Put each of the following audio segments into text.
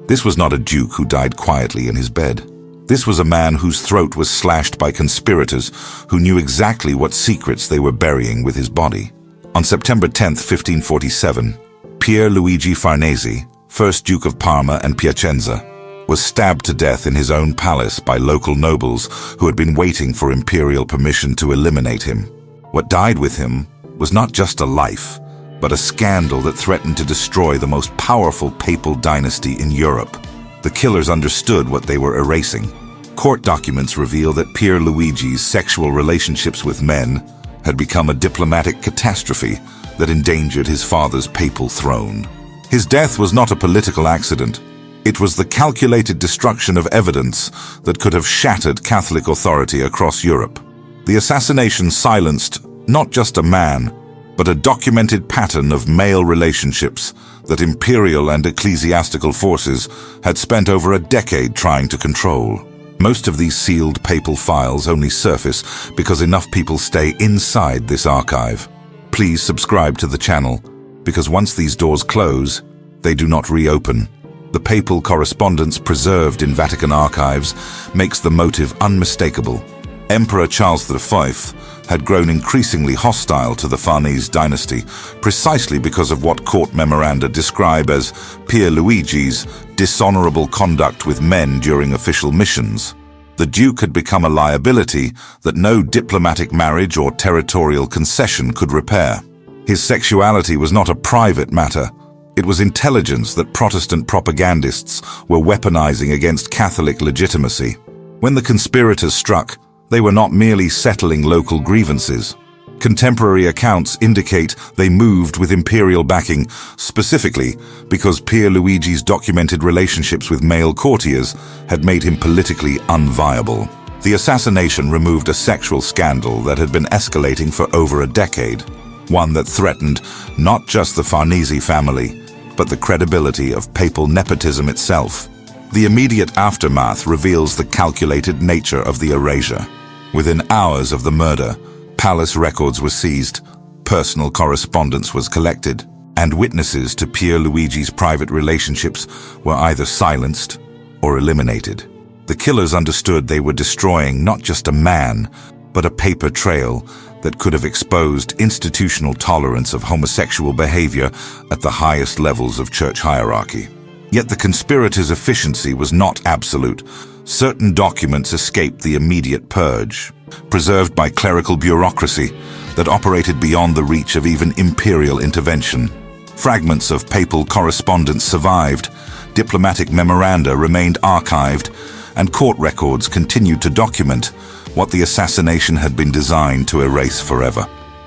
This was not a duke who died quietly in his bed. This was a man whose throat was slashed by conspirators who knew exactly what secrets they were burying with his body. On September 10, 1547, Pier Luigi Farnese, 1st Duke of Parma and Piacenza, was stabbed to death in his own palace by local nobles who had been waiting for imperial permission to eliminate him. What died with him was not just a life, but a scandal that threatened to destroy the most powerful papal dynasty in Europe. The killers understood what they were erasing. Court documents reveal that Pier Luigi's sexual relationships with men had become a diplomatic catastrophe that endangered his father's papal throne. His death was not a political accident. It was the calculated destruction of evidence that could have shattered Catholic authority across Europe. The assassination silenced not just a man, but a documented pattern of male relationships that imperial and ecclesiastical forces had spent over a decade trying to control. Most of these sealed papal files only surface because enough people stay inside this archive. Please subscribe to the channel, because once these doors close, they do not reopen. The papal correspondence preserved in Vatican archives makes the motive unmistakable. Emperor Charles V had grown increasingly hostile to the Farnese dynasty, precisely because of what court memoranda describe as Pier Luigi's dishonorable conduct with men during official missions. The Duke had become a liability that no diplomatic marriage or territorial concession could repair. His sexuality was not a private matter. It was intelligence that Protestant propagandists were weaponizing against Catholic legitimacy. When the conspirators struck, they were not merely settling local grievances. Contemporary accounts indicate they moved with imperial backing, specifically because Pier Luigi's documented relationships with male courtiers had made him politically unviable. The assassination removed a sexual scandal that had been escalating for over a decade, one that threatened not just the Farnese family, but the credibility of papal nepotism itself. The immediate aftermath reveals the calculated nature of the erasure. Within hours of the murder, palace records were seized, personal correspondence was collected, and witnesses to Pier Luigi's private relationships were either silenced or eliminated. The killers understood they were destroying not just a man, but a paper trail that could have exposed institutional tolerance of homosexual behavior at the highest levels of church hierarchy. Yet the conspirators' efficiency was not absolute. Certain documents escaped the immediate purge, preserved by clerical bureaucracy that operated beyond the reach of even imperial intervention. Fragments of papal correspondence survived, diplomatic memoranda remained archived, and court records continued to document what the assassination had been designed to erase forever.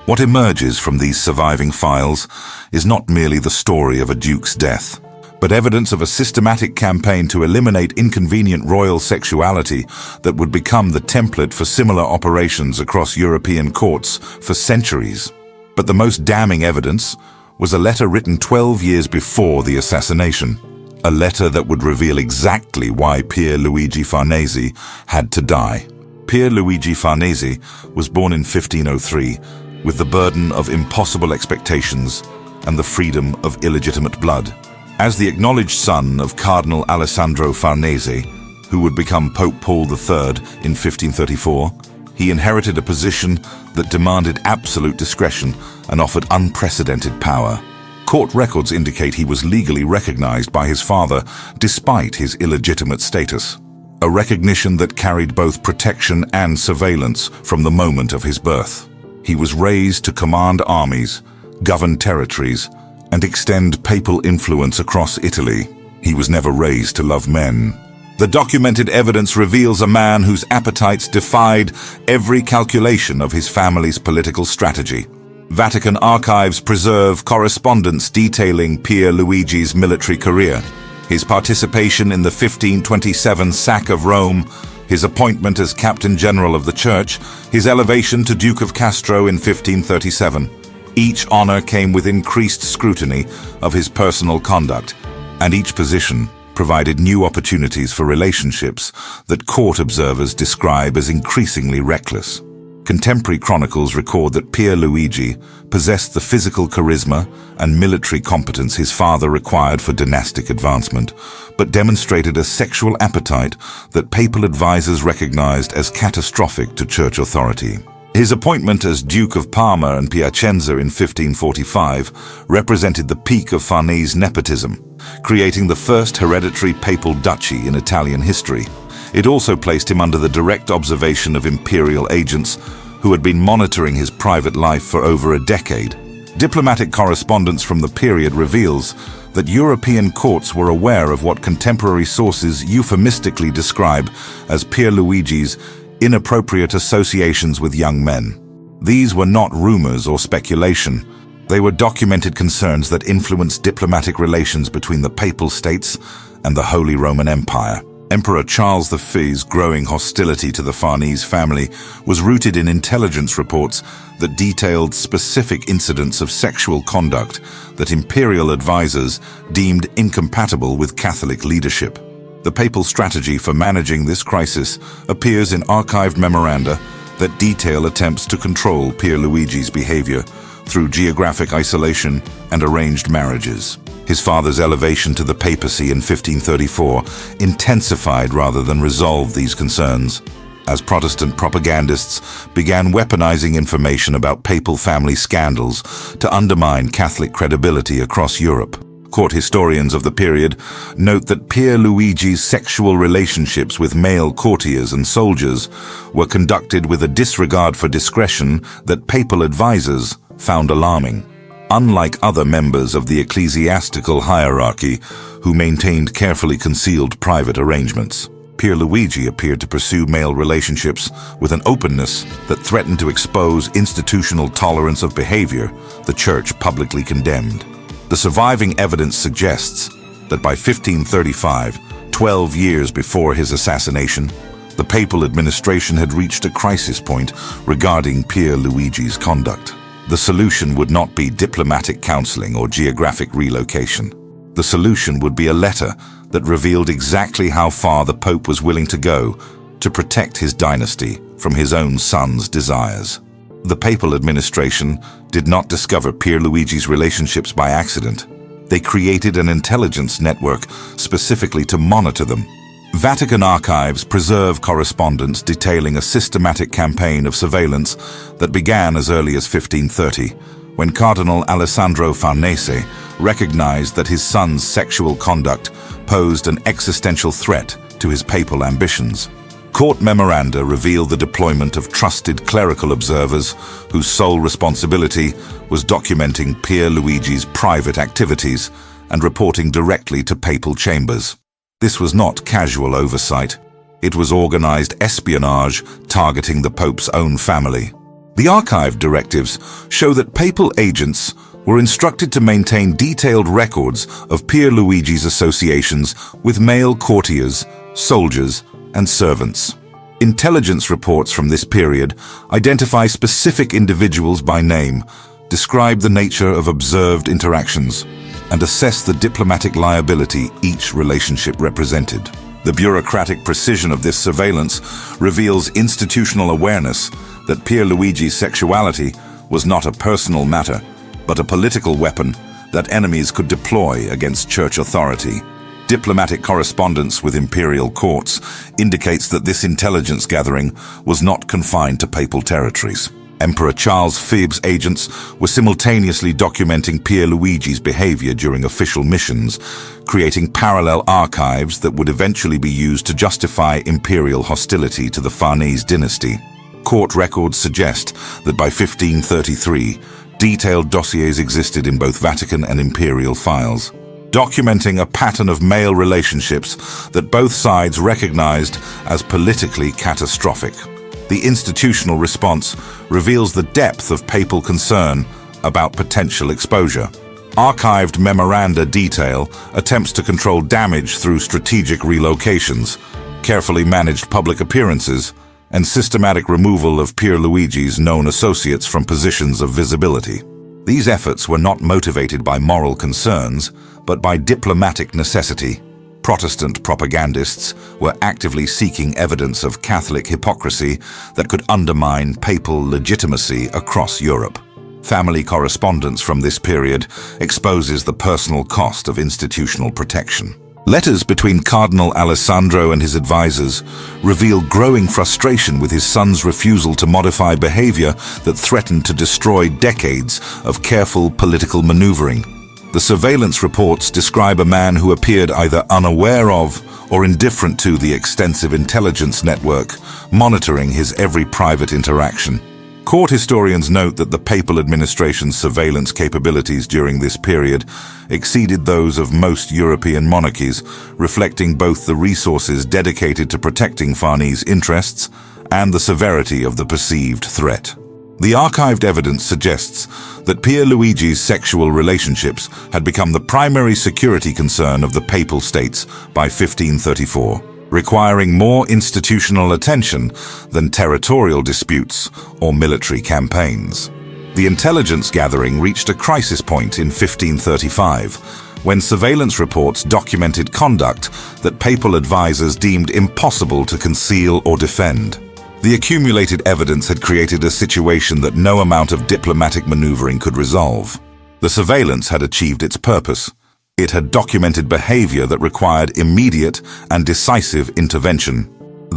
What emerges from these surviving files is not merely the story of a duke's death, but evidence of a systematic campaign to eliminate inconvenient royal sexuality that would become the template for similar operations across European courts for centuries. But the most damning evidence was a letter written 12 years before the assassination, a letter that would reveal exactly why Pier Luigi Farnese had to die. Pier Luigi Farnese was born in 1503 with the burden of impossible expectations and the freedom of illegitimate blood. As the acknowledged son of Cardinal Alessandro Farnese, who would become Pope Paul III in 1534, he inherited a position that demanded absolute discretion and offered unprecedented power. Court records indicate he was legally recognized by his father despite his illegitimate status, a recognition that carried both protection and surveillance from the moment of his birth. He was raised to command armies, govern territories, and extend papal influence across Italy. He was never raised to love men. The documented evidence reveals a man whose appetites defied every calculation of his family's political strategy. Vatican archives preserve correspondence detailing Pier Luigi's military career, his participation in the 1527 sack of Rome, his appointment as Captain General of the Church, his elevation to Duke of Castro in 1537. Each honor came with increased scrutiny of his personal conduct, and each position provided new opportunities for relationships that court observers describe as increasingly reckless. Contemporary chronicles record that Pier Luigi possessed the physical charisma and military competence his father required for dynastic advancement, but demonstrated a sexual appetite that papal advisors recognized as catastrophic to church authority. His appointment as Duke of Parma and Piacenza in 1545 represented the peak of Farnese nepotism, creating the first hereditary papal duchy in Italian history. It also placed him under the direct observation of imperial agents who had been monitoring his private life for over a decade. Diplomatic correspondence from the period reveals that European courts were aware of what contemporary sources euphemistically describe as Pier Luigi's inappropriate associations with young men. These were not rumors or speculation. They were documented concerns that influenced diplomatic relations between the Papal States and the Holy Roman Empire. Emperor Charles V's growing hostility to the Farnese family was rooted in intelligence reports that detailed specific incidents of sexual conduct that imperial advisors deemed incompatible with Catholic leadership. The papal strategy for managing this crisis appears in archived memoranda that detail attempts to control Pier Luigi's behavior through geographic isolation and arranged marriages. His father's elevation to the papacy in 1534 intensified rather than resolved these concerns, as Protestant propagandists began weaponizing information about papal family scandals to undermine Catholic credibility across Europe. Court historians of the period note that Pier Luigi's sexual relationships with male courtiers and soldiers were conducted with a disregard for discretion that papal advisors found alarming. Unlike other members of the ecclesiastical hierarchy who maintained carefully concealed private arrangements, Pier Luigi appeared to pursue male relationships with an openness that threatened to expose institutional tolerance of behavior the Church publicly condemned. The surviving evidence suggests that by 1535, 12 years before his assassination, the papal administration had reached a crisis point regarding Pier Luigi's conduct. The solution would not be diplomatic counseling or geographic relocation. The solution would be a letter that revealed exactly how far the Pope was willing to go to protect his dynasty from his own son's desires. The papal administration did not discover Pier Luigi's relationships by accident. They created an intelligence network specifically to monitor them. Vatican archives preserve correspondence detailing a systematic campaign of surveillance that began as early as 1530, when Cardinal Alessandro Farnese recognized that his son's sexual conduct posed an existential threat to his papal ambitions. Court memoranda reveal the deployment of trusted clerical observers whose sole responsibility was documenting Pier Luigi's private activities and reporting directly to papal chambers. This was not casual oversight. It was organized espionage targeting the Pope's own family. The archive directives show that papal agents were instructed to maintain detailed records of Pier Luigi's associations with male courtiers, soldiers, and servants. Intelligence reports from this period identify specific individuals by name, describe the nature of observed interactions, and assess the diplomatic liability each relationship represented. The bureaucratic precision of this surveillance reveals institutional awareness that Pier Luigi's sexuality was not a personal matter, but a political weapon that enemies could deploy against church authority. Diplomatic correspondence with imperial courts indicates that this intelligence gathering was not confined to papal territories. Emperor Charles V's agents were simultaneously documenting Pier Luigi's behavior during official missions, creating parallel archives that would eventually be used to justify imperial hostility to the Farnese dynasty. Court records suggest that by 1533, detailed dossiers existed in both Vatican and imperial files, documenting a pattern of male relationships that both sides recognized as politically catastrophic. The institutional response reveals the depth of papal concern about potential exposure. Archived memoranda detail attempts to control damage through strategic relocations, carefully managed public appearances, and systematic removal of Pier Luigi's known associates from positions of visibility. These efforts were not motivated by moral concerns, but by diplomatic necessity. Protestant propagandists were actively seeking evidence of Catholic hypocrisy that could undermine papal legitimacy across Europe. Family correspondence from this period exposes the personal cost of institutional protection. Letters between Cardinal Alessandro and his advisors reveal growing frustration with his son's refusal to modify behavior that threatened to destroy decades of careful political maneuvering. The surveillance reports describe a man who appeared either unaware of or indifferent to the extensive intelligence network monitoring his every private interaction. Court historians note that the papal administration's surveillance capabilities during this period exceeded those of most European monarchies, reflecting both the resources dedicated to protecting Farnese's interests and the severity of the perceived threat. The archived evidence suggests that Pier Luigi's sexual relationships had become the primary security concern of the Papal States by 1534. Requiring more institutional attention than territorial disputes or military campaigns. The intelligence gathering reached a crisis point in 1535, when surveillance reports documented conduct that papal advisors deemed impossible to conceal or defend. The accumulated evidence had created a situation that no amount of diplomatic maneuvering could resolve. The surveillance had achieved its purpose. It had documented behavior that required immediate and decisive intervention.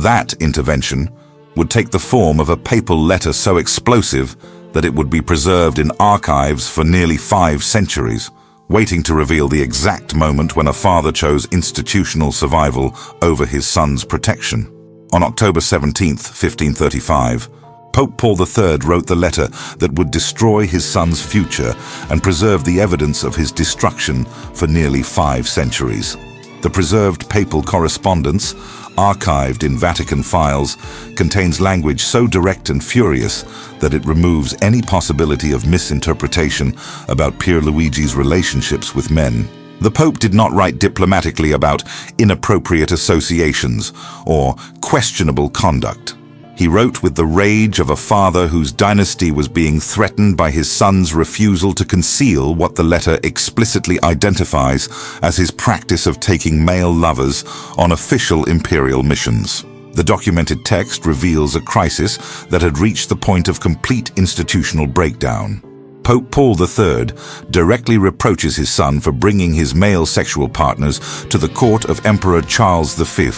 That intervention would take the form of a papal letter so explosive that it would be preserved in archives for nearly 5 centuries, waiting to reveal the exact moment when a father chose institutional survival over his son's protection. On October 17, 1535, Pope Paul III wrote the letter that would destroy his son's future and preserve the evidence of his destruction for nearly 5 centuries. The preserved papal correspondence, archived in Vatican files, contains language so direct and furious that it removes any possibility of misinterpretation about Pier Luigi's relationships with men. The Pope did not write diplomatically about inappropriate associations or questionable conduct. He wrote with the rage of a father whose dynasty was being threatened by his son's refusal to conceal what the letter explicitly identifies as his practice of taking male lovers on official imperial missions. The documented text reveals a crisis that had reached the point of complete institutional breakdown. Pope Paul III directly reproaches his son for bringing his male sexual partners to the court of Emperor Charles V,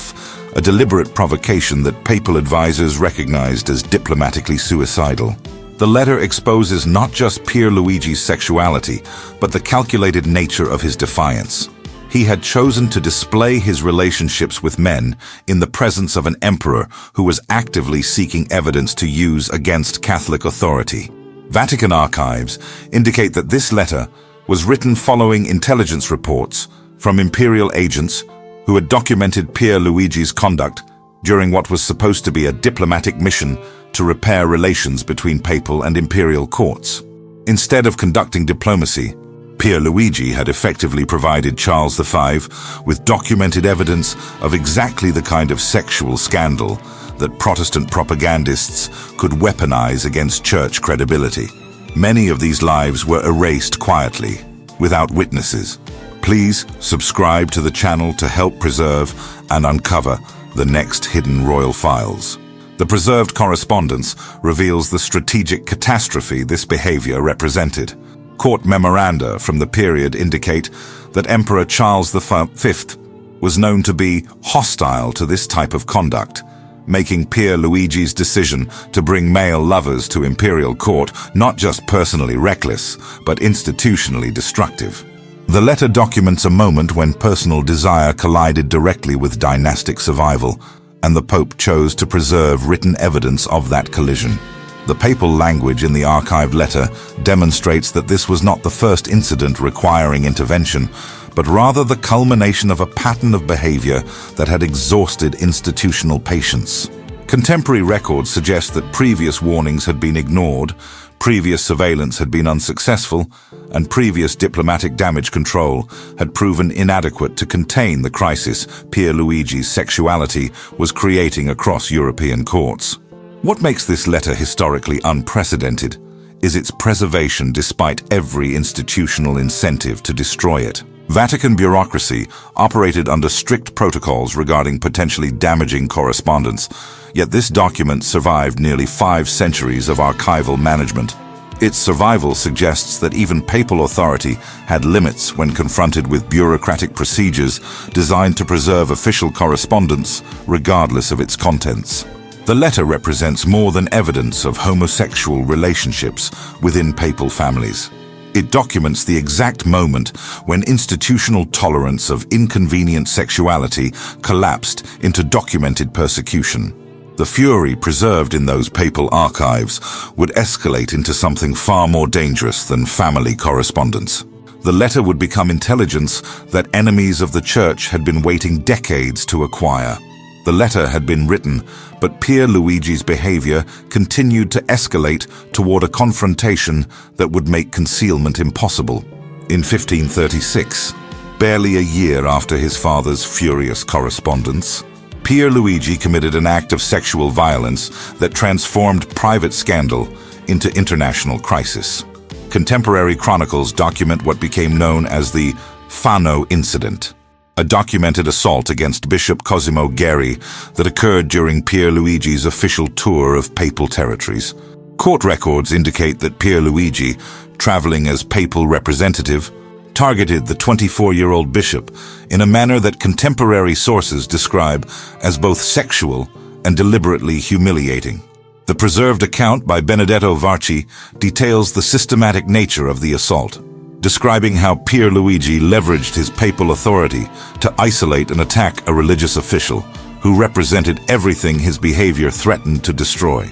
a deliberate provocation that papal advisors recognized as diplomatically suicidal. The letter exposes not just Pier Luigi's sexuality, but the calculated nature of his defiance. He had chosen to display his relationships with men in the presence of an emperor who was actively seeking evidence to use against Catholic authority. Vatican archives indicate that this letter was written following intelligence reports from imperial agents who had documented Pier Luigi's conduct during what was supposed to be a diplomatic mission to repair relations between papal and imperial courts. Instead of conducting diplomacy, Pier Luigi had effectively provided Charles V with documented evidence of exactly the kind of sexual scandal that Protestant propagandists could weaponize against church credibility. Many of these lives were erased quietly, without witnesses. Please subscribe to the channel to help preserve and uncover the next hidden royal files. The preserved correspondence reveals the strategic catastrophe this behavior represented. Court memoranda from the period indicate that Emperor Charles V was known to be hostile to this type of conduct, making Pier Luigi's decision to bring male lovers to imperial court not just personally reckless, but institutionally destructive. The letter documents a moment when personal desire collided directly with dynastic survival, and the Pope chose to preserve written evidence of that collision. The papal language in the archived letter demonstrates that this was not the first incident requiring intervention, but rather the culmination of a pattern of behavior that had exhausted institutional patience. Contemporary records suggest that previous warnings had been ignored, previous surveillance had been unsuccessful, and previous diplomatic damage control had proven inadequate to contain the crisis Pier Luigi's sexuality was creating across European courts. What makes this letter historically unprecedented is its preservation despite every institutional incentive to destroy it. Vatican bureaucracy operated under strict protocols regarding potentially damaging correspondence, yet this document survived nearly 5 centuries of archival management. Its survival suggests that even papal authority had limits when confronted with bureaucratic procedures designed to preserve official correspondence regardless of its contents. The letter represents more than evidence of homosexual relationships within papal families. It documents the exact moment when institutional tolerance of inconvenient sexuality collapsed into documented persecution. The fury preserved in those papal archives would escalate into something far more dangerous than family correspondence. The letter would become intelligence that enemies of the Church had been waiting decades to acquire. The letter had been written, but Pier Luigi's behavior continued to escalate toward a confrontation that would make concealment impossible. In 1536, barely a year after his father's furious correspondence, Pier Luigi committed an act of sexual violence that transformed private scandal into international crisis. Contemporary chronicles document what became known as the Fano incident, a documented assault against Bishop Cosimo Geri that occurred during Pier Luigi's official tour of papal territories. Court records indicate that Pier Luigi, traveling as papal representative, targeted the 24-year-old bishop in a manner that contemporary sources describe as both sexual and deliberately humiliating. The preserved account by Benedetto Varchi details the systematic nature of the assault, describing how Pier Luigi leveraged his papal authority to isolate and attack a religious official who represented everything his behavior threatened to destroy.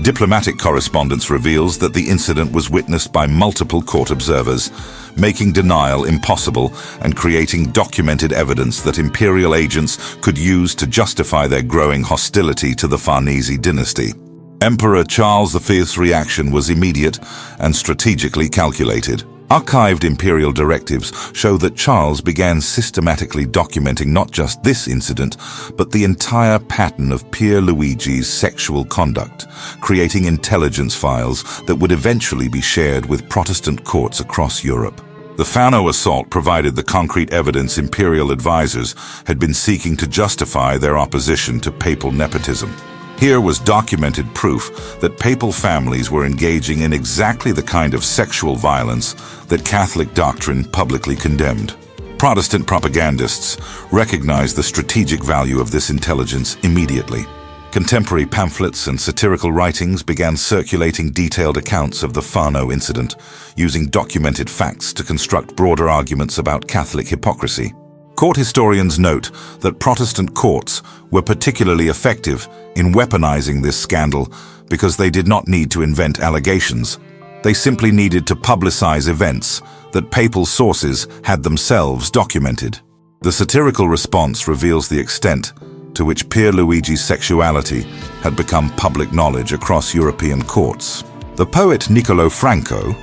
Diplomatic correspondence reveals that the incident was witnessed by multiple court observers, making denial impossible and creating documented evidence that imperial agents could use to justify their growing hostility to the Farnese dynasty. Emperor Charles V's reaction was immediate and strategically calculated. Archived imperial directives show that Charles began systematically documenting not just this incident, but the entire pattern of Pier Luigi's sexual conduct, creating intelligence files that would eventually be shared with Protestant courts across Europe. The Fano assault provided the concrete evidence imperial advisors had been seeking to justify their opposition to papal nepotism. Here was documented proof that papal families were engaging in exactly the kind of sexual violence that Catholic doctrine publicly condemned. Protestant propagandists recognized the strategic value of this intelligence immediately. Contemporary pamphlets and satirical writings began circulating detailed accounts of the Fano incident, using documented facts to construct broader arguments about Catholic hypocrisy. Court historians note that Protestant courts were particularly effective in weaponizing this scandal because they did not need to invent allegations. They simply needed to publicize events that papal sources had themselves documented. The satirical response reveals the extent to which Pier Luigi's sexuality had become public knowledge across European courts. The poet Niccolò Franco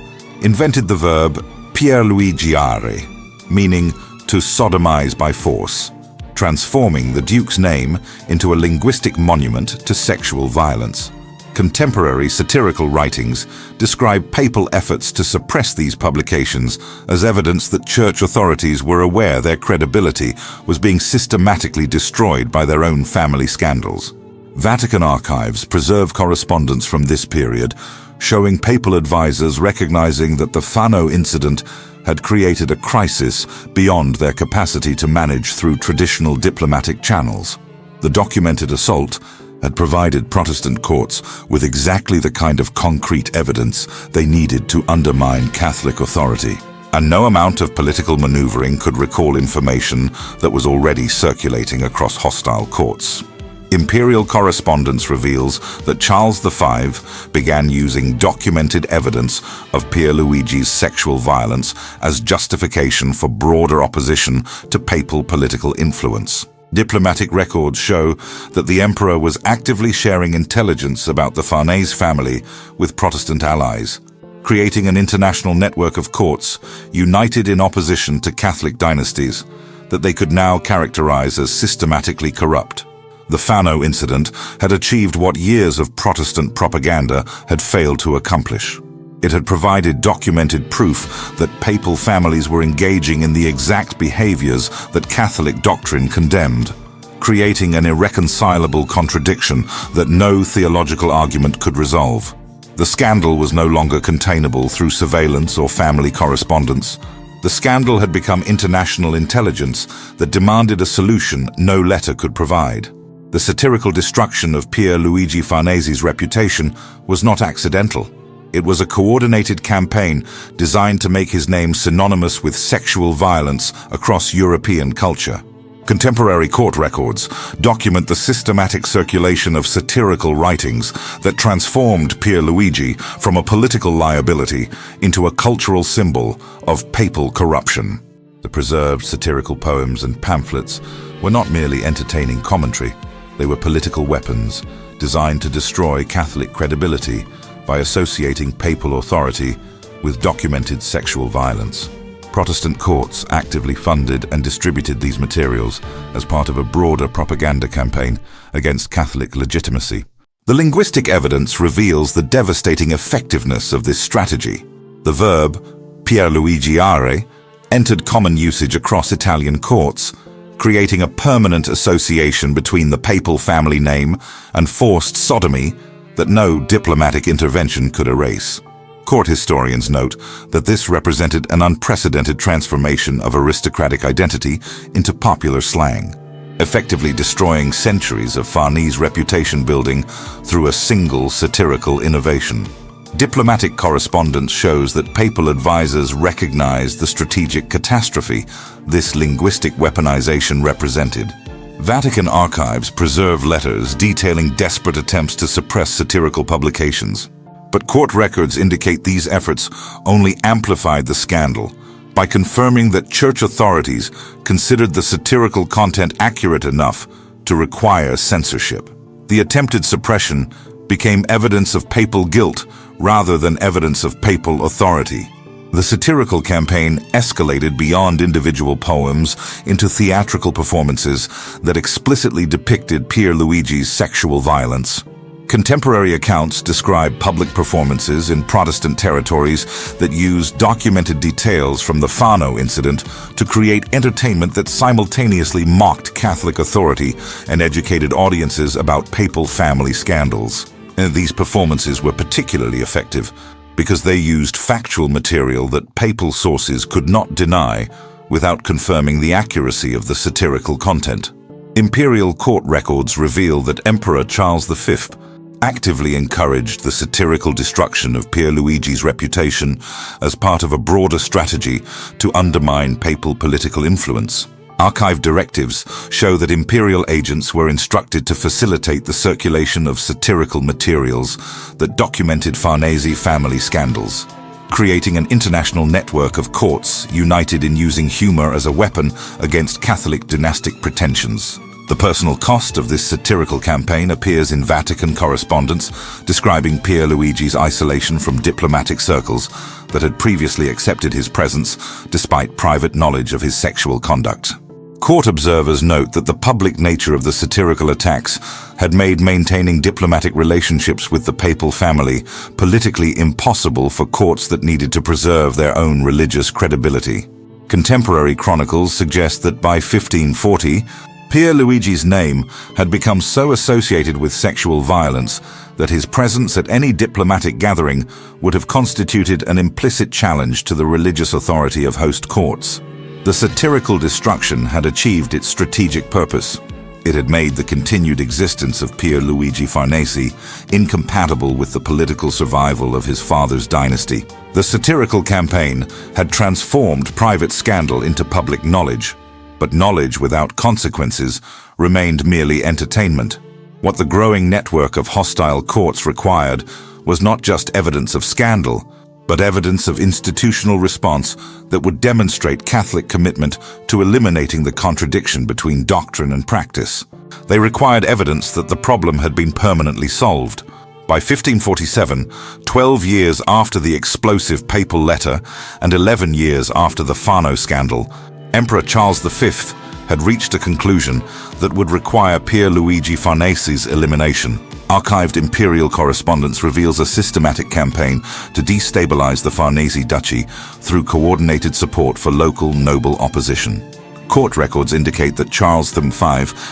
invented the verb pierluigiare, meaning to sodomize by force, transforming the Duke's name into a linguistic monument to sexual violence. Contemporary satirical writings describe papal efforts to suppress these publications as evidence that church authorities were aware their credibility was being systematically destroyed by their own family scandals. Vatican archives preserve correspondence from this period, showing papal advisors recognizing that the Fano incident had created a crisis beyond their capacity to manage through traditional diplomatic channels. The documented assault had provided Protestant courts with exactly the kind of concrete evidence they needed to undermine Catholic authority. And no amount of political maneuvering could recall information that was already circulating across hostile courts. Imperial correspondence reveals that Charles V began using documented evidence of Pier Luigi's sexual violence as justification for broader opposition to papal political influence. Diplomatic records show that the emperor was actively sharing intelligence about the Farnese family with Protestant allies, creating an international network of courts united in opposition to Catholic dynasties that they could now characterize as systematically corrupt. The Fano incident had achieved what years of Protestant propaganda had failed to accomplish. It had provided documented proof that papal families were engaging in the exact behaviors that Catholic doctrine condemned, creating an irreconcilable contradiction that no theological argument could resolve. The scandal was no longer containable through surveillance or family correspondence. The scandal had become international intelligence that demanded a solution no letter could provide. The satirical destruction of Pier Luigi Farnese's reputation was not accidental. It was a coordinated campaign designed to make his name synonymous with sexual violence across European culture. Contemporary court records document the systematic circulation of satirical writings that transformed Pier Luigi from a political liability into a cultural symbol of papal corruption. The preserved satirical poems and pamphlets were not merely entertaining commentary. They were political weapons designed to destroy Catholic credibility by associating papal authority with documented sexual violence. Protestant courts actively funded and distributed these materials as part of a broader propaganda campaign against Catholic legitimacy. The linguistic evidence reveals the devastating effectiveness of this strategy. The verb Pier Luigiare entered common usage across Italian courts, creating a permanent association between the papal family name and forced sodomy that no diplomatic intervention could erase. Court historians note that this represented an unprecedented transformation of aristocratic identity into popular slang, effectively destroying centuries of Farnese reputation building through a single satirical innovation. Diplomatic correspondence shows that papal advisors recognized the strategic catastrophe this linguistic weaponization represented. Vatican archives preserve letters detailing desperate attempts to suppress satirical publications. But court records indicate these efforts only amplified the scandal by confirming that church authorities considered the satirical content accurate enough to require censorship. The attempted suppression became evidence of papal guilt rather than evidence of papal authority. The satirical campaign escalated beyond individual poems into theatrical performances that explicitly depicted Pier Luigi's sexual violence. Contemporary accounts describe public performances in Protestant territories that used documented details from the Fano incident to create entertainment that simultaneously mocked Catholic authority and educated audiences about papal family scandals. And these performances were particularly effective because they used factual material that papal sources could not deny without confirming the accuracy of the satirical content. Imperial court records reveal that Emperor Charles V actively encouraged the satirical destruction of Pier Luigi's reputation as part of a broader strategy to undermine papal political influence. Archive directives show that imperial agents were instructed to facilitate the circulation of satirical materials that documented Farnese family scandals, creating an international network of courts united in using humor as a weapon against Catholic dynastic pretensions. The personal cost of this satirical campaign appears in Vatican correspondence describing Pier Luigi's isolation from diplomatic circles that had previously accepted his presence despite private knowledge of his sexual conduct. Court observers note that the public nature of the satirical attacks had made maintaining diplomatic relationships with the papal family politically impossible for courts that needed to preserve their own religious credibility. Contemporary chronicles suggest that by 1540, Pier Luigi's name had become so associated with sexual violence that his presence at any diplomatic gathering would have constituted an implicit challenge to the religious authority of host courts. The satirical destruction had achieved its strategic purpose. It had made the continued existence of Pier Luigi Farnese incompatible with the political survival of his father's dynasty. The satirical campaign had transformed private scandal into public knowledge, but knowledge without consequences remained merely entertainment. What the growing network of hostile courts required was not just evidence of scandal, but evidence of institutional response that would demonstrate Catholic commitment to eliminating the contradiction between doctrine and practice. They required evidence that the problem had been permanently solved. By 1547, 12 years after the explosive papal letter and 11 years after the Fano scandal, Emperor Charles V had reached a conclusion that would require Pier Luigi Farnese's elimination. Archived imperial correspondence reveals a systematic campaign to destabilize the Farnese duchy through coordinated support for local noble opposition. Court records indicate that Charles V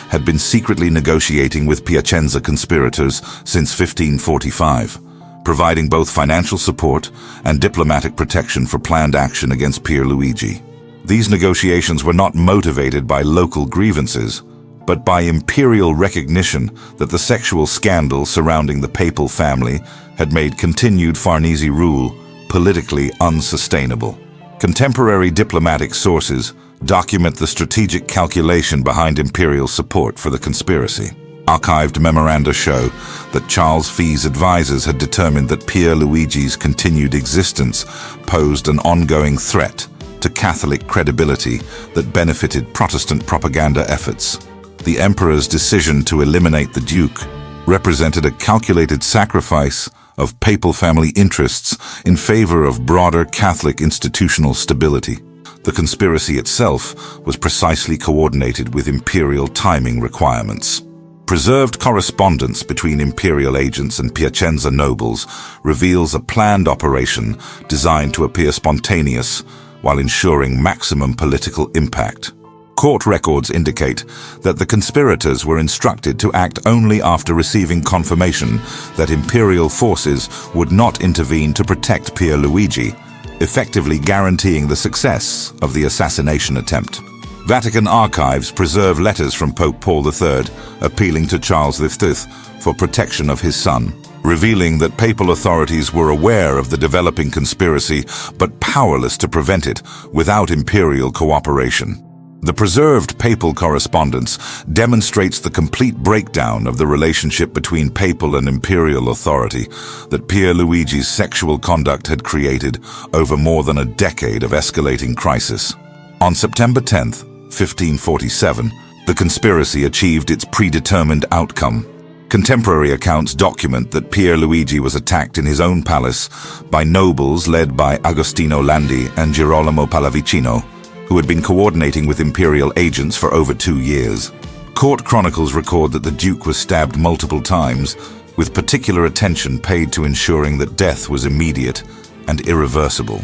had been secretly negotiating with Piacenza conspirators since 1545, providing both financial support and diplomatic protection for planned action against Pier Luigi. These negotiations were not motivated by local grievances, but by imperial recognition that the sexual scandal surrounding the papal family had made continued Farnese rule politically unsustainable. Contemporary diplomatic sources document the strategic calculation behind imperial support for the conspiracy. Archived memoranda show that Charles V's advisors had determined that Pier Luigi's continued existence posed an ongoing threat to Catholic credibility that benefited Protestant propaganda efforts. The emperor's decision to eliminate the duke represented a calculated sacrifice of papal family interests in favor of broader Catholic institutional stability. The conspiracy itself was precisely coordinated with imperial timing requirements. Preserved correspondence between imperial agents and Piacenza nobles reveals a planned operation designed to appear spontaneous while ensuring maximum political impact. Court records indicate that the conspirators were instructed to act only after receiving confirmation that imperial forces would not intervene to protect Pier Luigi, effectively guaranteeing the success of the assassination attempt. Vatican archives preserve letters from Pope Paul III appealing to Charles V for protection of his son, revealing that papal authorities were aware of the developing conspiracy but powerless to prevent it without imperial cooperation. The preserved papal correspondence demonstrates the complete breakdown of the relationship between papal and imperial authority that Pier Luigi's sexual conduct had created over more than a decade of escalating crisis. On September 10, 1547, the conspiracy achieved its predetermined outcome. Contemporary accounts document that Pier Luigi was attacked in his own palace by nobles led by Agostino Landi and Girolamo Pallavicino, who had been coordinating with imperial agents for over 2 years. Court chronicles record that the Duke was stabbed multiple times, with particular attention paid to ensuring that death was immediate and irreversible.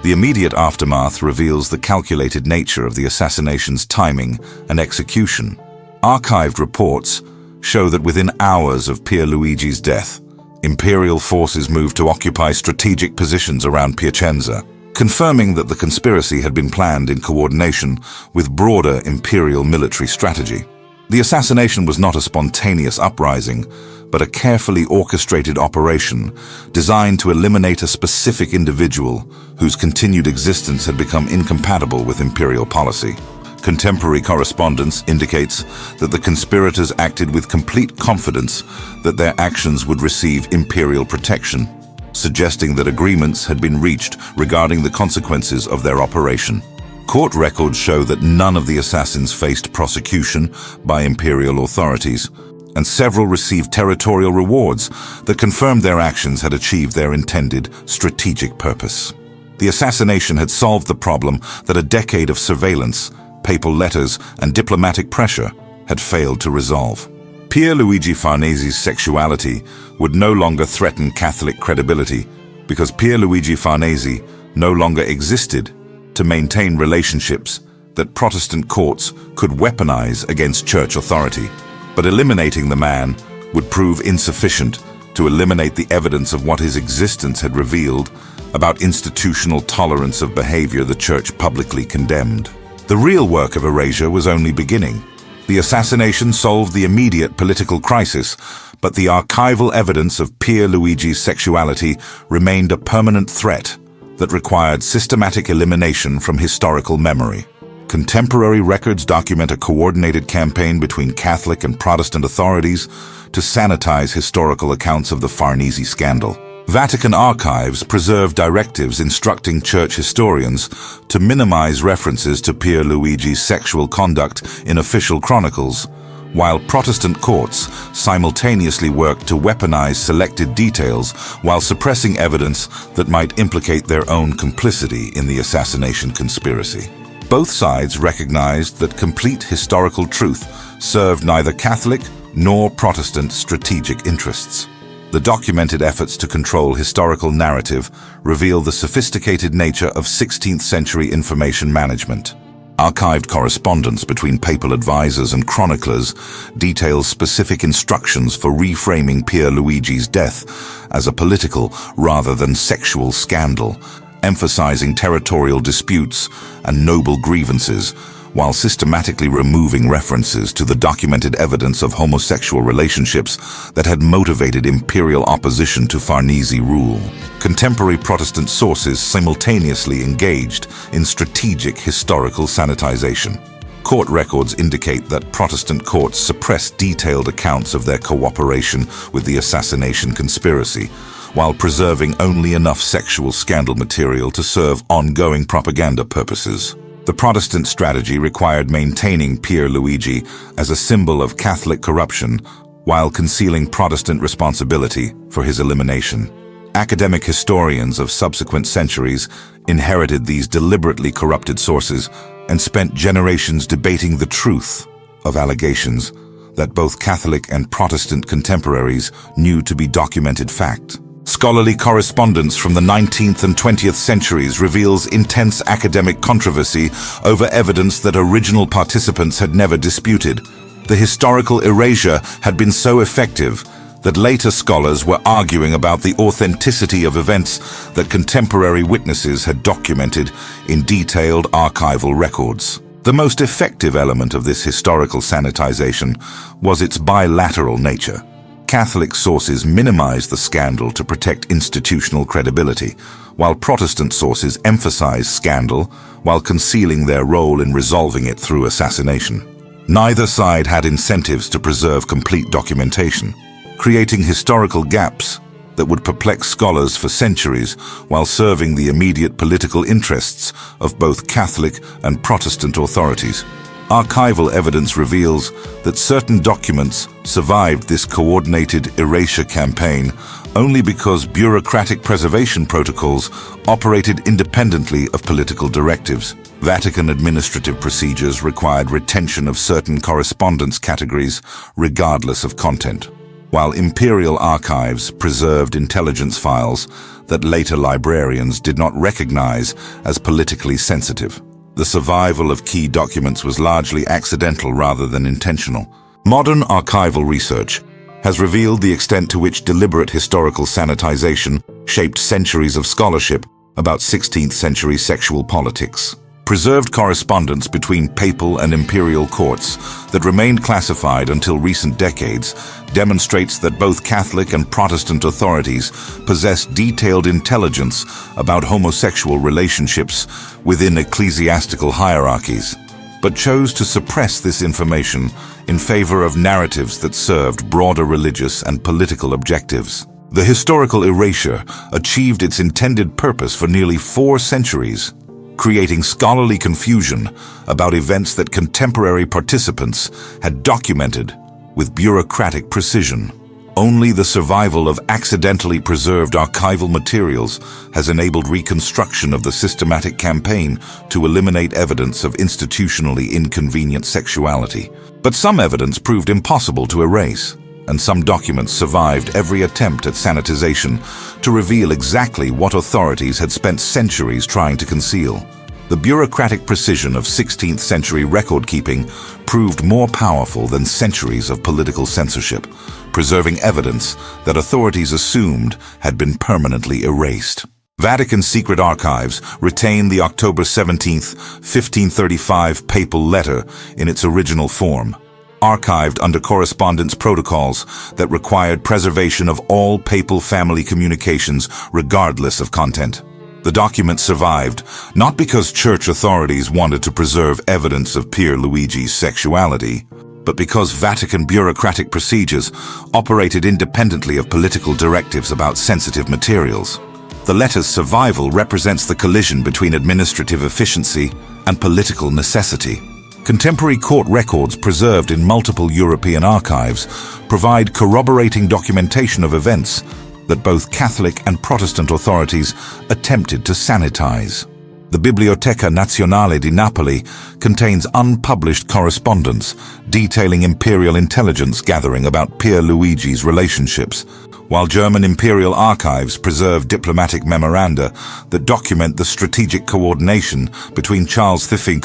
The immediate aftermath reveals the calculated nature of the assassination's timing and execution. Archived reports show that within hours of Pier Luigi's death, imperial forces moved to occupy strategic positions around Piacenza, confirming that the conspiracy had been planned in coordination with broader imperial military strategy. The assassination was not a spontaneous uprising, but a carefully orchestrated operation designed to eliminate a specific individual whose continued existence had become incompatible with imperial policy. Contemporary correspondence indicates that the conspirators acted with complete confidence that their actions would receive imperial protection, suggesting that agreements had been reached regarding the consequences of their operation. Court records show that none of the assassins faced prosecution by imperial authorities, and several received territorial rewards that confirmed their actions had achieved their intended strategic purpose. The assassination had solved the problem that a decade of surveillance, papal letters, and diplomatic pressure had failed to resolve. Pier Luigi Farnese's sexuality would no longer threaten Catholic credibility because Pier Luigi Farnese no longer existed to maintain relationships that Protestant courts could weaponize against church authority. But eliminating the man would prove insufficient to eliminate the evidence of what his existence had revealed about institutional tolerance of behavior the church publicly condemned. The real work of erasure was only beginning. The assassination solved the immediate political crisis, but the archival evidence of Pier Luigi's sexuality remained a permanent threat that required systematic elimination from historical memory. Contemporary records document a coordinated campaign between Catholic and Protestant authorities to sanitize historical accounts of the Farnese scandal. Vatican archives preserve directives instructing church historians to minimize references to Pier Luigi's sexual conduct in official chronicles, while Protestant courts simultaneously work to weaponize selected details while suppressing evidence that might implicate their own complicity in the assassination conspiracy. Both sides recognized that complete historical truth served neither Catholic nor Protestant strategic interests. The documented efforts to control historical narrative reveal the sophisticated nature of 16th century information management. Archived correspondence between papal advisors and chroniclers details specific instructions for reframing Pier Luigi's death as a political rather than sexual scandal, emphasizing territorial disputes and noble grievances, while systematically removing references to the documented evidence of homosexual relationships that had motivated imperial opposition to Farnese rule. Contemporary Protestant sources simultaneously engaged in strategic historical sanitization. Court records indicate that Protestant courts suppressed detailed accounts of their cooperation with the assassination conspiracy, while preserving only enough sexual scandal material to serve ongoing propaganda purposes. The Protestant strategy required maintaining Pier Luigi as a symbol of Catholic corruption while concealing Protestant responsibility for his elimination. Academic historians of subsequent centuries inherited these deliberately corrupted sources and spent generations debating the truth of allegations that both Catholic and Protestant contemporaries knew to be documented fact. Scholarly correspondence from the 19th and 20th centuries reveals intense academic controversy over evidence that original participants had never disputed. The historical erasure had been so effective that later scholars were arguing about the authenticity of events that contemporary witnesses had documented in detailed archival records. The most effective element of this historical sanitization was its bilateral nature. Catholic sources minimized the scandal to protect institutional credibility, while Protestant sources emphasized scandal while concealing their role in resolving it through assassination. Neither side had incentives to preserve complete documentation, creating historical gaps that would perplex scholars for centuries while serving the immediate political interests of both Catholic and Protestant authorities. Archival evidence reveals that certain documents survived this coordinated erasure campaign only because bureaucratic preservation protocols operated independently of political directives. Vatican administrative procedures required retention of certain correspondence categories regardless of content, while imperial archives preserved intelligence files that later librarians did not recognize as politically sensitive. The survival of key documents was largely accidental rather than intentional. Modern archival research has revealed the extent to which deliberate historical sanitization shaped centuries of scholarship about 16th century sexual politics. Preserved correspondence between papal and imperial courts that remained classified until recent decades demonstrates that both Catholic and Protestant authorities possessed detailed intelligence about homosexual relationships within ecclesiastical hierarchies, but chose to suppress this information in favor of narratives that served broader religious and political objectives. The historical erasure achieved its intended purpose for nearly 4 centuries, creating scholarly confusion about events that contemporary participants had documented with bureaucratic precision. Only the survival of accidentally preserved archival materials has enabled reconstruction of the systematic campaign to eliminate evidence of institutionally inconvenient sexuality. But some evidence proved impossible to erase, and some documents survived every attempt at sanitization to reveal exactly what authorities had spent centuries trying to conceal. The bureaucratic precision of 16th century record-keeping proved more powerful than centuries of political censorship, preserving evidence that authorities assumed had been permanently erased. Vatican secret archives retain the October 17, 1535 papal letter in its original form, archived under correspondence protocols that required preservation of all papal family communications regardless of content. The document survived not because church authorities wanted to preserve evidence of Pier Luigi's sexuality, but because Vatican bureaucratic procedures operated independently of political directives about sensitive materials. The letter's survival represents the collision between administrative efficiency and political necessity. Contemporary court records preserved in multiple European archives provide corroborating documentation of events that both Catholic and Protestant authorities attempted to sanitize. The Biblioteca Nazionale di Napoli contains unpublished correspondence detailing imperial intelligence gathering about Pier Luigi's relationships, while German imperial archives preserve diplomatic memoranda that document the strategic coordination between Charles V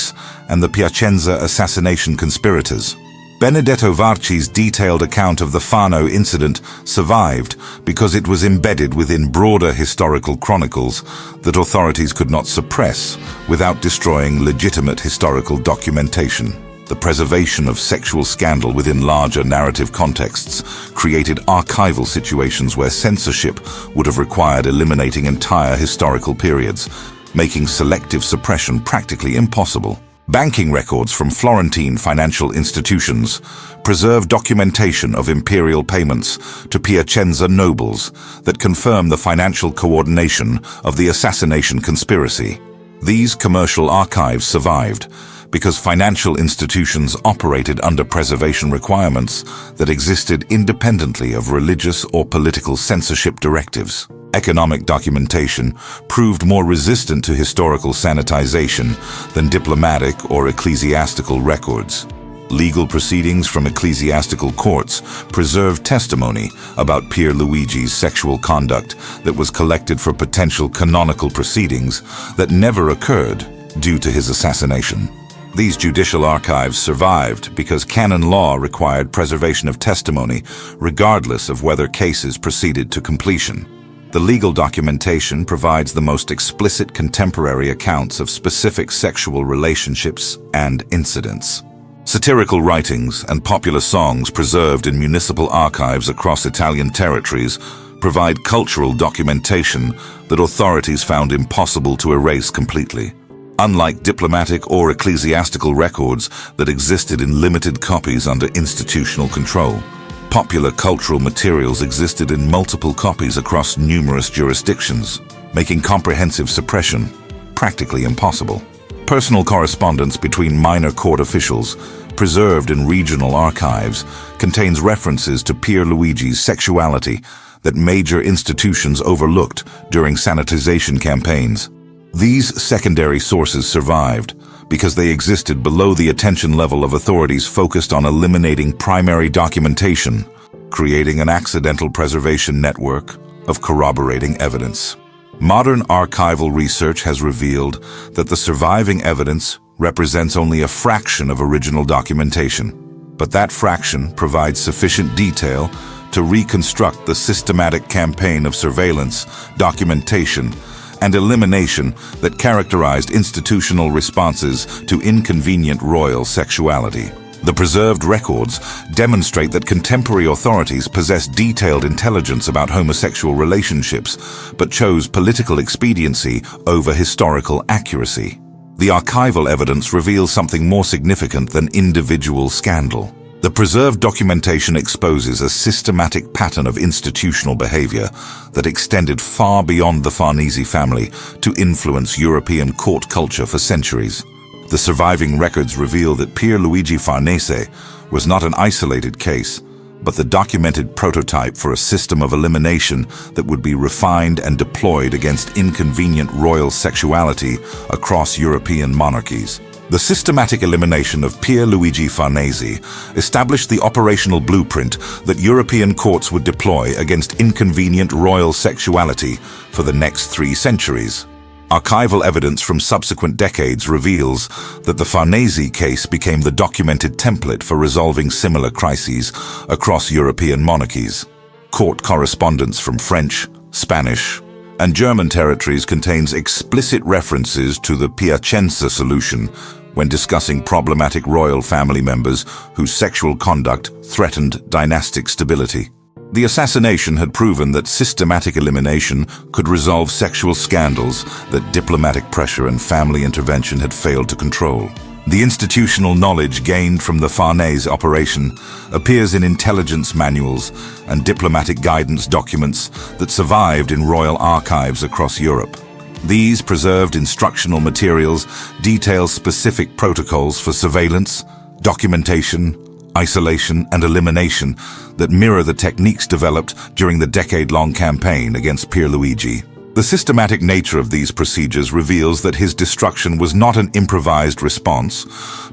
and the Piacenza assassination conspirators. Benedetto Varchi's detailed account of the Fano incident survived because it was embedded within broader historical chronicles that authorities could not suppress without destroying legitimate historical documentation. The preservation of sexual scandal within larger narrative contexts created archival situations where censorship would have required eliminating entire historical periods, making selective suppression practically impossible. Banking records from Florentine financial institutions preserve documentation of imperial payments to Piacenza nobles that confirm the financial coordination of the assassination conspiracy. These commercial archives survived because financial institutions operated under preservation requirements that existed independently of religious or political censorship directives. Economic documentation proved more resistant to historical sanitization than diplomatic or ecclesiastical records. Legal proceedings from ecclesiastical courts preserved testimony about Pier Luigi's sexual conduct that was collected for potential canonical proceedings that never occurred due to his assassination. These judicial archives survived because canon law required preservation of testimony regardless of whether cases proceeded to completion. The legal documentation provides the most explicit contemporary accounts of specific sexual relationships and incidents. Satirical writings and popular songs preserved in municipal archives across Italian territories provide cultural documentation that authorities found impossible to erase completely. Unlike diplomatic or ecclesiastical records that existed in limited copies under institutional control, popular cultural materials existed in multiple copies across numerous jurisdictions, making comprehensive suppression practically impossible. Personal correspondence between minor court officials, preserved in regional archives, contains references to Pier Luigi's sexuality that major institutions overlooked during sanitization campaigns. These secondary sources survived because they existed below the attention level of authorities focused on eliminating primary documentation, creating an accidental preservation network of corroborating evidence. Modern archival research has revealed that the surviving evidence represents only a fraction of original documentation, but that fraction provides sufficient detail to reconstruct the systematic campaign of surveillance, documentation, and elimination that characterized institutional responses to inconvenient royal sexuality. The preserved records demonstrate that contemporary authorities possessed detailed intelligence about homosexual relationships, but chose political expediency over historical accuracy. The archival evidence reveals something more significant than individual scandal. The preserved documentation exposes a systematic pattern of institutional behavior that extended far beyond the Farnese family to influence European court culture for centuries. The surviving records reveal that Pier Luigi Farnese was not an isolated case, but the documented prototype for a system of elimination that would be refined and deployed against inconvenient royal sexuality across European monarchies. The systematic elimination of Pier Luigi Farnese established the operational blueprint that European courts would deploy against inconvenient royal sexuality for the next 3 centuries. Archival evidence from subsequent decades reveals that the Farnese case became the documented template for resolving similar crises across European monarchies. Court correspondence from French, Spanish, and German territories contains explicit references to the Piacenza solution when discussing problematic royal family members whose sexual conduct threatened dynastic stability. The assassination had proven that systematic elimination could resolve sexual scandals that diplomatic pressure and family intervention had failed to control. The institutional knowledge gained from the Farnese operation appears in intelligence manuals and diplomatic guidance documents that survived in royal archives across Europe. These preserved instructional materials detail specific protocols for surveillance, documentation, isolation, and elimination that mirror the techniques developed during the decade-long campaign against Pier Luigi. The systematic nature of these procedures reveals that his destruction was not an improvised response,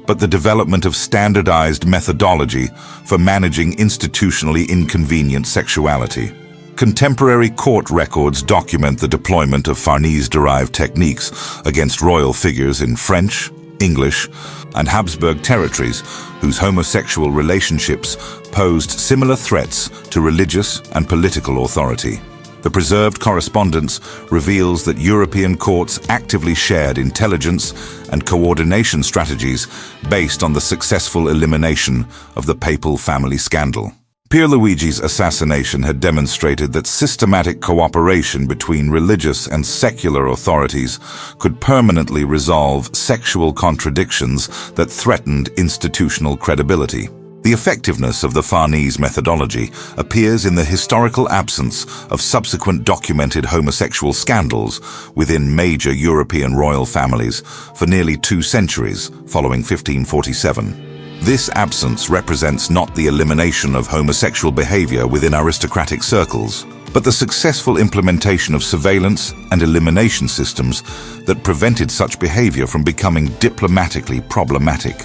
but the development of standardized methodology for managing institutionally inconvenient sexuality. Contemporary court records document the deployment of Farnese-derived techniques against royal figures in French, English, and Habsburg territories whose homosexual relationships posed similar threats to religious and political authority. The preserved correspondence reveals that European courts actively shared intelligence and coordination strategies based on the successful elimination of the papal family scandal. Pier Luigi's assassination had demonstrated that systematic cooperation between religious and secular authorities could permanently resolve sexual contradictions that threatened institutional credibility. The effectiveness of the Farnese methodology appears in the historical absence of subsequent documented homosexual scandals within major European royal families for nearly 2 centuries following 1547. This absence represents not the elimination of homosexual behavior within aristocratic circles, but the successful implementation of surveillance and elimination systems that prevented such behavior from becoming diplomatically problematic.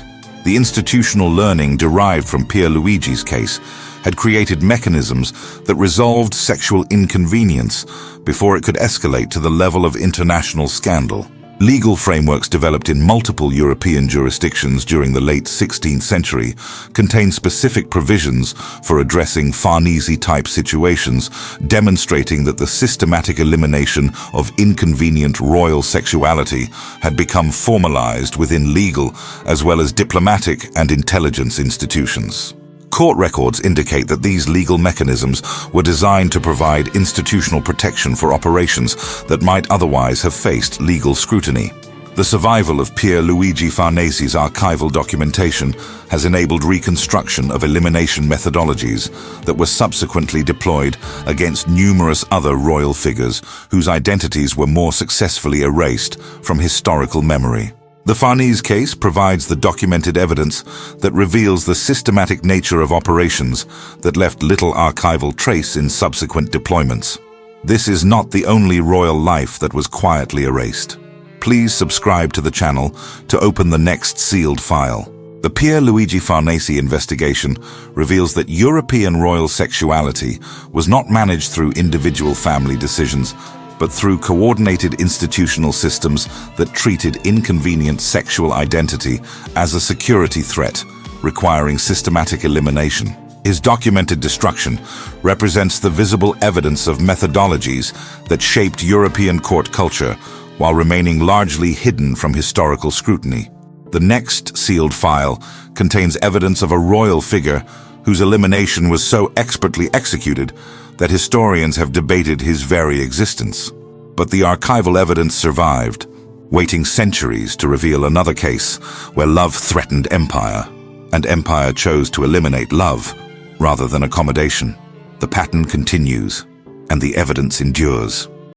The institutional learning derived from Pier Luigi's case had created mechanisms that resolved sexual inconvenience before it could escalate to the level of international scandal. Legal frameworks developed in multiple European jurisdictions during the late 16th century contain specific provisions for addressing Farnese-type situations, demonstrating that the systematic elimination of inconvenient royal sexuality had become formalized within legal as well as diplomatic and intelligence institutions. Court records indicate that these legal mechanisms were designed to provide institutional protection for operations that might otherwise have faced legal scrutiny. The survival of Pier Luigi Farnese's archival documentation has enabled reconstruction of elimination methodologies that were subsequently deployed against numerous other royal figures whose identities were more successfully erased from historical memory. The Farnese case provides the documented evidence that reveals the systematic nature of operations that left little archival trace in subsequent deployments. This is not the only royal life that was quietly erased. Please subscribe to the channel to open the next sealed file. The Pier Luigi Farnese investigation reveals that European royal sexuality was not managed through individual family decisions, but through coordinated institutional systems that treated inconvenient sexual identity as a security threat, requiring systematic elimination. His documented destruction represents the visible evidence of methodologies that shaped European court culture while remaining largely hidden from historical scrutiny. The next sealed file contains evidence of a royal figure whose elimination was so expertly executed that historians have debated his very existence. But the archival evidence survived, waiting centuries to reveal another case where love threatened empire, and empire chose to eliminate love rather than accommodation. The pattern continues, and the evidence endures.